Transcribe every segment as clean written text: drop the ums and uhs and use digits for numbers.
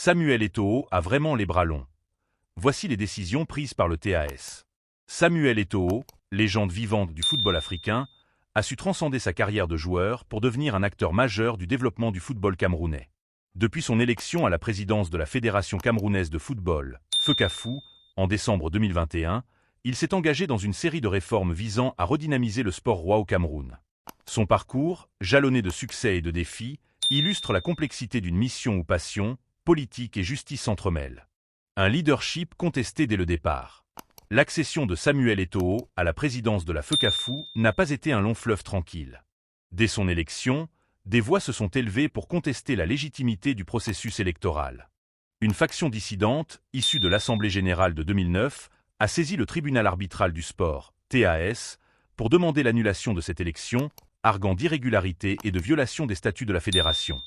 Samuel Eto'o a vraiment les bras longs. Voici les décisions prises par le TAS. Samuel Eto'o, légende vivante du football africain, a su transcender sa carrière de joueur pour devenir un acteur majeur du développement du football camerounais. Depuis son élection à la présidence de la Fédération camerounaise de football, FECAFOO, en décembre 2021, il s'est engagé dans une série de réformes visant à redynamiser le sport roi au Cameroun. Son parcours, jalonné de succès et de défis, illustre la complexité d'une mission où passion, politique et justice s'entremêlent. Un leadership contesté dès le départ. L'accession de Samuel Eto'o à la présidence de la FECAFOO n'a pas été un long fleuve tranquille. Dès son élection, des voix se sont élevées pour contester la légitimité du processus électoral. Une faction dissidente, issue de l'Assemblée générale de 2009, a saisi le tribunal arbitral du sport, TAS, pour demander l'annulation de cette élection, arguant d'irrégularité et de violation des statuts de la fédération.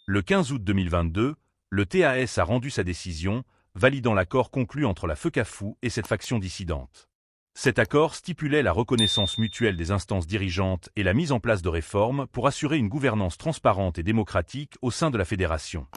Le 15 août 2022, le TAS a rendu sa décision, validant l'accord conclu entre la FECAFOO et cette faction dissidente. Cet accord stipulait la reconnaissance mutuelle des instances dirigeantes et la mise en place de réformes pour assurer une gouvernance transparente et démocratique au sein de la fédération.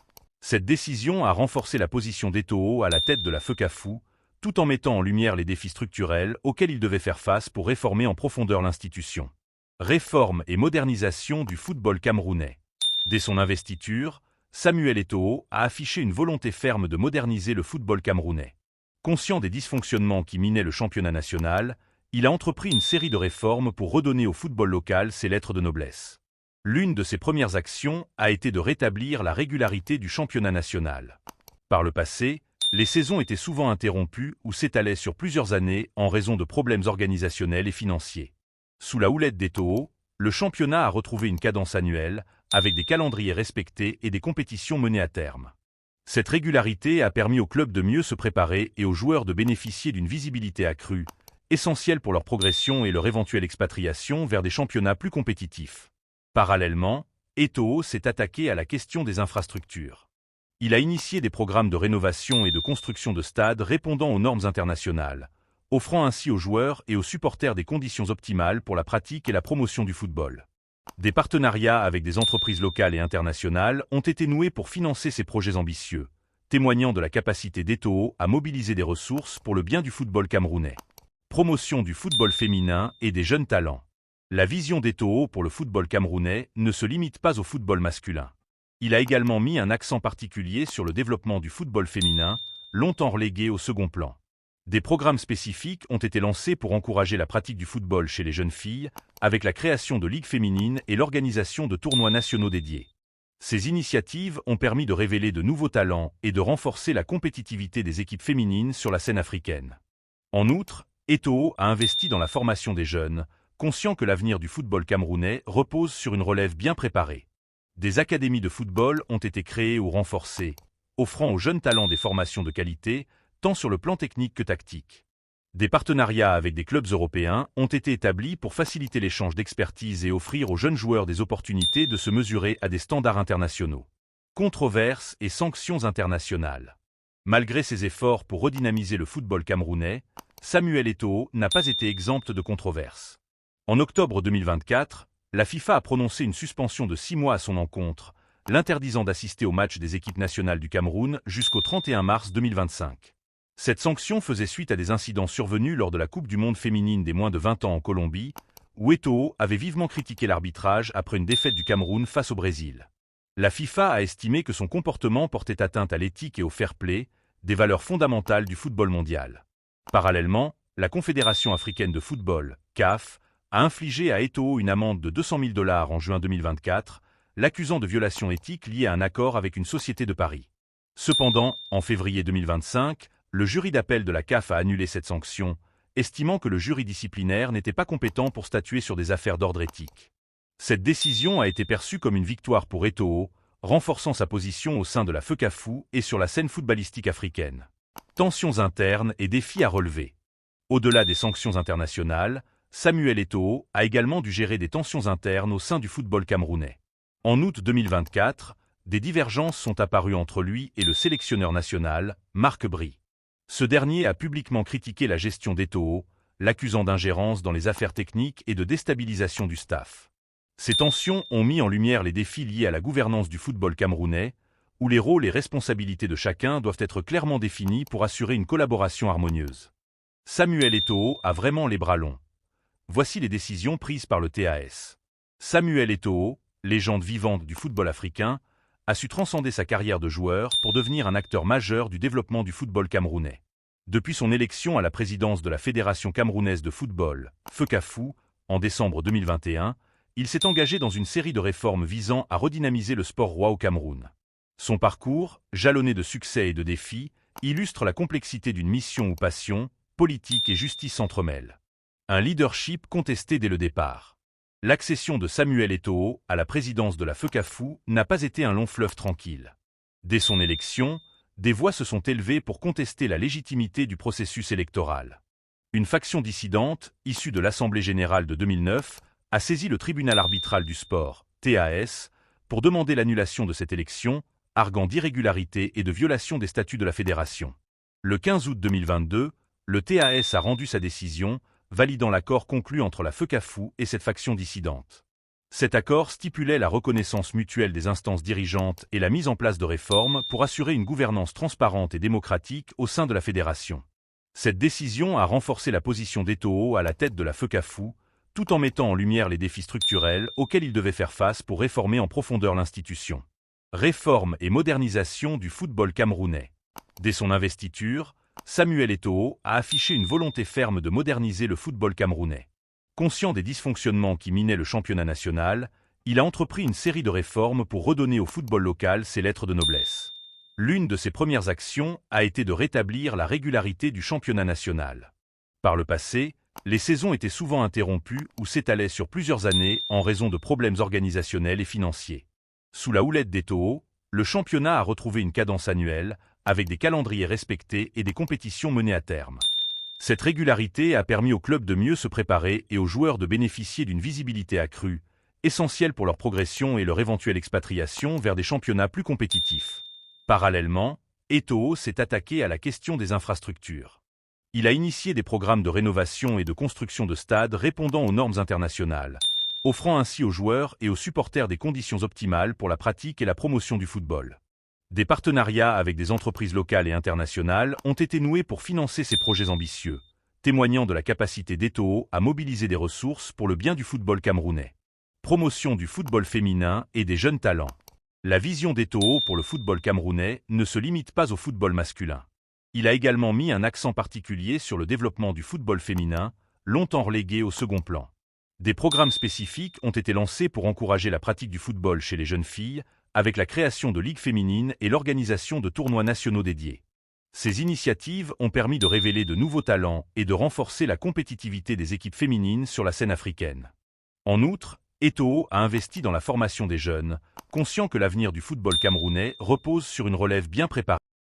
Cette décision a renforcé la position d'Eto'o à la tête de la FECAFOO, tout en mettant en lumière les défis structurels auxquels il devait faire face pour réformer en profondeur l'institution. Réforme et modernisation du football camerounais. Dès son investiture, Samuel Eto'o a affiché une volonté ferme de moderniser le football camerounais. Conscient des dysfonctionnements qui minaient le championnat national, il a entrepris une série de réformes pour redonner au football local ses lettres de noblesse. L'une de ses premières actions a été de rétablir la régularité du championnat national. Par le passé, les saisons étaient souvent interrompues ou s'étalaient sur plusieurs années en raison de problèmes organisationnels et financiers. Sous la houlette d'Eto'o, le championnat a retrouvé une cadence annuelle, avec des calendriers respectés et des compétitions menées à terme. Cette régularité a permis aux clubs de mieux se préparer et aux joueurs de bénéficier d'une visibilité accrue, essentielle pour leur progression et leur éventuelle expatriation vers des championnats plus compétitifs. Parallèlement, Eto'o s'est attaqué à la question des infrastructures. Il a initié des programmes de rénovation et de construction de stades répondant aux normes internationales, offrant ainsi aux joueurs et aux supporters des conditions optimales pour la pratique et la promotion du football. Des partenariats avec des entreprises locales et internationales ont été noués pour financer ces projets ambitieux, témoignant de la capacité d'Eto'o à mobiliser des ressources pour le bien du football camerounais. Promotion du football féminin et des jeunes talents. La vision d'Eto'o pour le football camerounais ne se limite pas au football masculin. Il a également mis un accent particulier sur le développement du football féminin, longtemps relégué au second plan. Des programmes spécifiques ont été lancés pour encourager la pratique du football chez les jeunes filles, avec la création de ligues féminines et l'organisation de tournois nationaux dédiés. Ces initiatives ont permis de révéler de nouveaux talents et de renforcer la compétitivité des équipes féminines sur la scène africaine. En outre, Eto'o a investi dans la formation des jeunes, conscient que l'avenir du football camerounais repose sur une relève bien préparée. Des académies de football ont été créées ou renforcées, offrant aux jeunes talents des formations de qualité, tant sur le plan technique que tactique. Des partenariats avec des clubs européens ont été établis pour faciliter l'échange d'expertise et offrir aux jeunes joueurs des opportunités de se mesurer à des standards internationaux. Controverses et sanctions internationales. Malgré ses efforts pour redynamiser le football camerounais, Samuel Eto'o n'a pas été exempt de controverses. En octobre 2024, la FIFA a prononcé une suspension de 6 mois à son encontre, l'interdisant d'assister aux matchs des équipes nationales du Cameroun jusqu'au 31 mars 2025. Cette sanction faisait suite à des incidents survenus lors de la Coupe du monde féminine des moins de 20 ans en Colombie, où Eto'o avait vivement critiqué l'arbitrage après une défaite du Cameroun face au Brésil. La FIFA a estimé que son comportement portait atteinte à l'éthique et au fair-play, des valeurs fondamentales du football mondial. Parallèlement, la Confédération africaine de football, CAF, a infligé à Eto'o une amende de $200 000 en juin 2024, l'accusant de violation éthique liée à un accord avec une société de paris. Cependant, en février 2025, le jury d'appel de la CAF a annulé cette sanction, estimant que le jury disciplinaire n'était pas compétent pour statuer sur des affaires d'ordre éthique. Cette décision a été perçue comme une victoire pour Eto'o, renforçant sa position au sein de la FECAFOO et sur la scène footballistique africaine. Tensions internes et défis à relever. Au-delà des sanctions internationales, Samuel Eto'o a également dû gérer des tensions internes au sein du football camerounais. En août 2024, des divergences sont apparues entre lui et le sélectionneur national, Marc Bry. Ce dernier a publiquement critiqué la gestion d'Eto'o, l'accusant d'ingérence dans les affaires techniques et de déstabilisation du staff. Ces tensions ont mis en lumière les défis liés à la gouvernance du football camerounais, où les rôles et responsabilités de chacun doivent être clairement définis pour assurer une collaboration harmonieuse. Samuel Eto'o a vraiment les bras longs. Voici les décisions prises par le TAS. Samuel Eto'o, légende vivante du football africain, a su transcender sa carrière de joueur pour devenir un acteur majeur du développement du football camerounais. Depuis son élection à la présidence de la Fédération camerounaise de football, FECAFOO, en décembre 2021, il s'est engagé dans une série de réformes visant à redynamiser le sport roi au Cameroun. Son parcours, jalonné de succès et de défis, illustre la complexité d'une mission où passion, politique et justice s'entremêlent. Un leadership contesté dès le départ. L'accession de Samuel Eto'o à la présidence de la FECAFOO n'a pas été un long fleuve tranquille. Dès son élection, des voix se sont élevées pour contester la légitimité du processus électoral. Une faction dissidente, issue de l'Assemblée générale de 2009, a saisi le tribunal arbitral du sport, TAS, pour demander l'annulation de cette élection, arguant d'irrégularité et de violation des statuts de la fédération. Le 15 août 2022, le TAS a rendu sa décision, validant l'accord conclu entre la FECAFOO et cette faction dissidente. Cet accord stipulait la reconnaissance mutuelle des instances dirigeantes et la mise en place de réformes pour assurer une gouvernance transparente et démocratique au sein de la fédération. Cette décision a renforcé la position d'Eto'o à la tête de la FECAFOO, tout en mettant en lumière les défis structurels auxquels il devait faire face pour réformer en profondeur l'institution. Réforme et modernisation du football camerounais. Dès son investiture, Samuel Eto'o a affiché une volonté ferme de moderniser le football camerounais. Conscient des dysfonctionnements qui minaient le championnat national, il a entrepris une série de réformes pour redonner au football local ses lettres de noblesse. L'une de ses premières actions a été de rétablir la régularité du championnat national. Par le passé, les saisons étaient souvent interrompues ou s'étalaient sur plusieurs années en raison de problèmes organisationnels et financiers. Sous la houlette d'Eto'o, le championnat a retrouvé une cadence annuelle, avec des calendriers respectés et des compétitions menées à terme. Cette régularité a permis aux clubs de mieux se préparer et aux joueurs de bénéficier d'une visibilité accrue, essentielle pour leur progression et leur éventuelle expatriation vers des championnats plus compétitifs. Parallèlement, Eto'o s'est attaqué à la question des infrastructures. Il a initié des programmes de rénovation et de construction de stades répondant aux normes internationales, offrant ainsi aux joueurs et aux supporters des conditions optimales pour la pratique et la promotion du football. Des partenariats avec des entreprises locales et internationales ont été noués pour financer ces projets ambitieux, témoignant de la capacité d'Eto'o à mobiliser des ressources pour le bien du football camerounais. Promotion du football féminin et des jeunes talents. La vision d'Eto'o pour le football camerounais ne se limite pas au football masculin. Il a également mis un accent particulier sur le développement du football féminin, longtemps relégué au second plan. Des programmes spécifiques ont été lancés pour encourager la pratique du football chez les jeunes filles, avec la création de ligues féminines et l'organisation de tournois nationaux dédiés. Ces initiatives ont permis de révéler de nouveaux talents et de renforcer la compétitivité des équipes féminines sur la scène africaine. En outre, Eto'o a investi dans la formation des jeunes, conscient que l'avenir du football camerounais repose sur une relève bien préparée.